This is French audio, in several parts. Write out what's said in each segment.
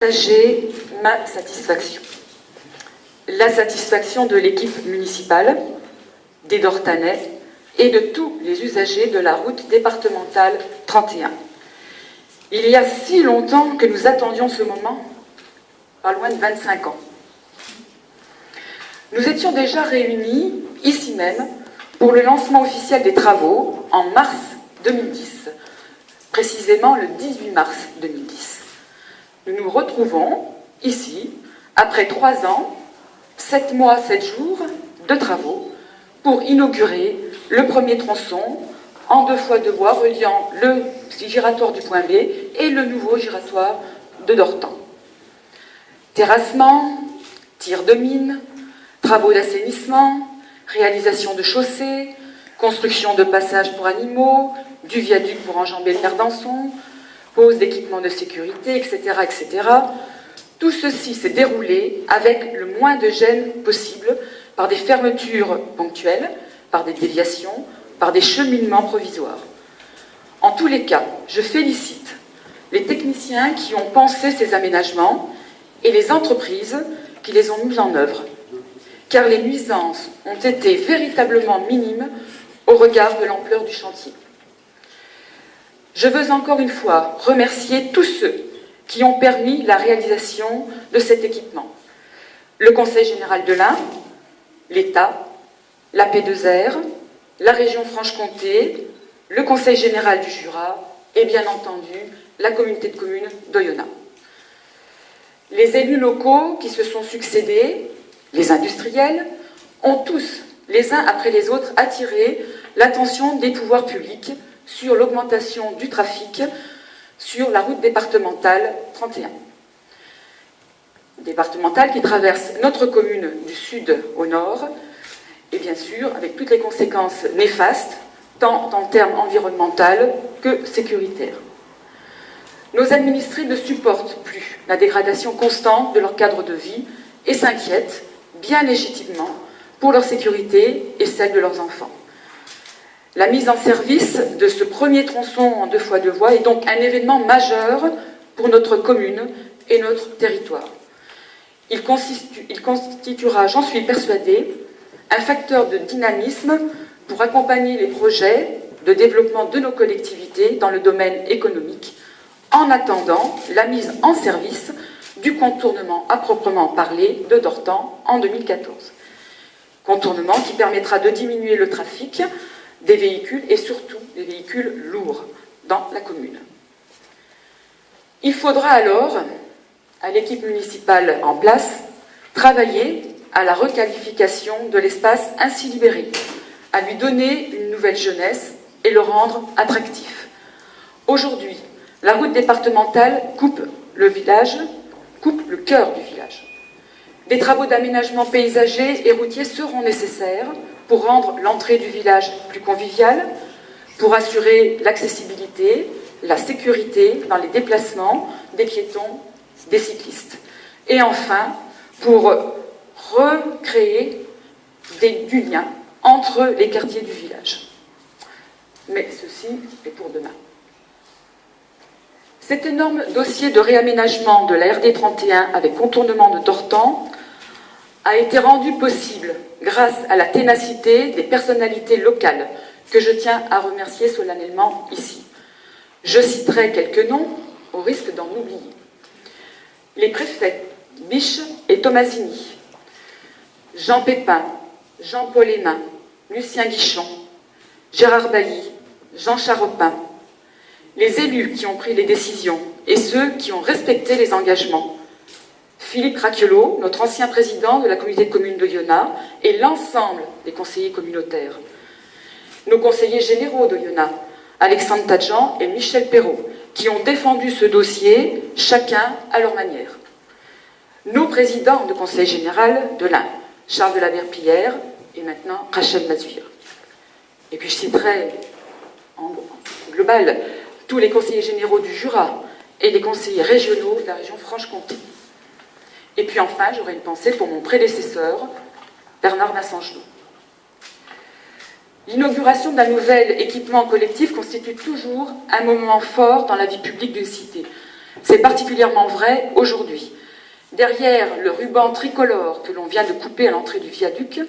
Partager ma satisfaction. La satisfaction de l'équipe municipale, des Dortanais et de tous les usagers de la route départementale 31. Il y a si longtemps que nous attendions ce moment, pas loin de 25 ans. Nous étions déjà réunis, ici même, pour le lancement officiel des travaux en mars 2010, précisément le 18 mars 2010. Nous nous retrouvons ici, après 3 ans, 7 mois, 7 jours de travaux, pour inaugurer le premier tronçon en 2 fois 2 voies reliant le giratoire du point B et le nouveau giratoire de Dortan. Terrassement, tir de mine, travaux d'assainissement, réalisation de chaussées, construction de passages pour animaux, du viaduc pour enjamber le Merdanson, pose d'équipements de sécurité, etc., etc. Tout ceci s'est déroulé avec le moins de gêne possible, par des fermetures ponctuelles, par des déviations, par des cheminements provisoires. En tous les cas, je félicite les techniciens qui ont pensé ces aménagements et les entreprises qui les ont mis en œuvre, car les nuisances ont été véritablement minimes au regard de l'ampleur du chantier. Je veux encore une fois remercier tous ceux qui ont permis la réalisation de cet équipement. Le Conseil général de l'Ain, l'État, la P2R, la région Franche-Comté, le Conseil général du Jura et bien entendu la communauté de communes d'Oyonnax. Les élus locaux qui se sont succédés, les industriels, ont tous, les uns après les autres, attiré l'attention des pouvoirs publics sur l'augmentation du trafic sur la route départementale 31. Départementale qui traverse notre commune du sud au nord, et bien sûr avec toutes les conséquences néfastes, tant en termes environnementaux que sécuritaires. Nos administrés ne supportent plus la dégradation constante de leur cadre de vie et s'inquiètent, bien légitimement, pour leur sécurité et celle de leurs enfants. La mise en service de ce premier tronçon en 2 fois 2 voies est donc un événement majeur pour notre commune et notre territoire. Il constituera, j'en suis persuadée, un facteur de dynamisme pour accompagner les projets de développement de nos collectivités dans le domaine économique, en attendant la mise en service du contournement à proprement parler de Dortan en 2014. Contournement qui permettra de diminuer le trafic des véhicules et surtout des véhicules lourds dans la commune. Il faudra alors, à l'équipe municipale en place, travailler à la requalification de l'espace ainsi libéré, à lui donner une nouvelle jeunesse et le rendre attractif. Aujourd'hui, la route départementale coupe le cœur du village. Des travaux d'aménagement paysager et routier seront nécessaires pour rendre l'entrée du village plus conviviale, pour assurer l'accessibilité, la sécurité dans les déplacements des piétons, des cyclistes. Et enfin, pour recréer du lien entre les quartiers du village. Mais ceci est pour demain. Cet énorme dossier de réaménagement de la RD 31 avec contournement de Dortan a été rendu possible grâce à la ténacité des personnalités locales que je tiens à remercier solennellement ici. Je citerai quelques noms au risque d'en oublier. Les préfets Biche et Tomasini, Jean Pépin, Jean-Paul Hénin, Lucien Guichon, Gérard Bailly, Jean Charopin, les élus qui ont pris les décisions et ceux qui ont respecté les engagements, Philippe Craquiolot, notre ancien président de la communauté de communes d'Oyonnax, et l'ensemble des conseillers communautaires, nos conseillers généraux d'Oyonnax, Alexandre Tadjean et Michel Perrault, qui ont défendu ce dossier, chacun à leur manière. Nos présidents de conseil général de l'Ain, Charles de la Verpillière et maintenant Rachel Mazur. Et puis je citerai en global tous les conseillers généraux du Jura et les conseillers régionaux de la région Franche-Comté. Et puis enfin, j'aurais une pensée pour mon prédécesseur, Bernard Massangelot. L'inauguration d'un nouvel équipement collectif constitue toujours un moment fort dans la vie publique d'une cité. C'est particulièrement vrai aujourd'hui. Derrière le ruban tricolore que l'on vient de couper à l'entrée du viaduc,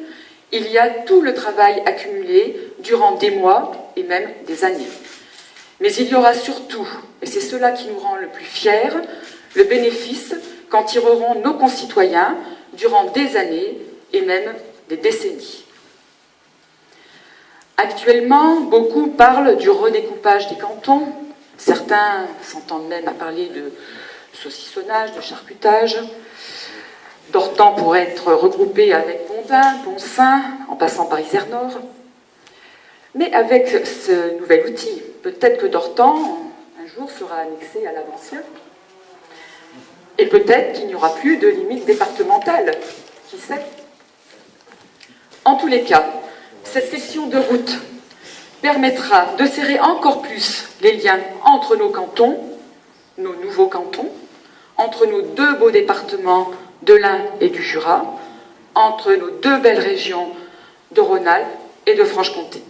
il y a tout le travail accumulé durant des mois et même des années. Mais il y aura surtout, et c'est cela qui nous rend le plus fiers, le bénéfice qu'en tireront nos concitoyens durant des années et même des décennies. Actuellement, beaucoup parlent du redécoupage des cantons. Certains s'entendent même à parler de saucissonnage, de charcutage. Dortan pourrait être regroupé avec Bondin, Bonsin, en passant par Izernore. Mais avec ce nouvel outil, peut-être que Dortan, un jour, sera annexé à l'Avancien. Et peut-être qu'il n'y aura plus de limite départementale. Qui sait? En tous les cas, cette section de route permettra de serrer encore plus les liens entre nos cantons, nos nouveaux cantons, entre nos deux beaux départements de l'Ain et du Jura, entre nos deux belles régions de Rhône-Alpes et de Franche-Comté.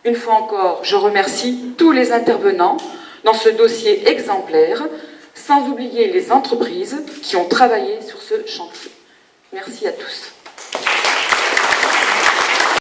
Une fois encore, je remercie tous les intervenants dans ce dossier exemplaire, sans oublier les entreprises qui ont travaillé sur ce chantier. Merci à tous.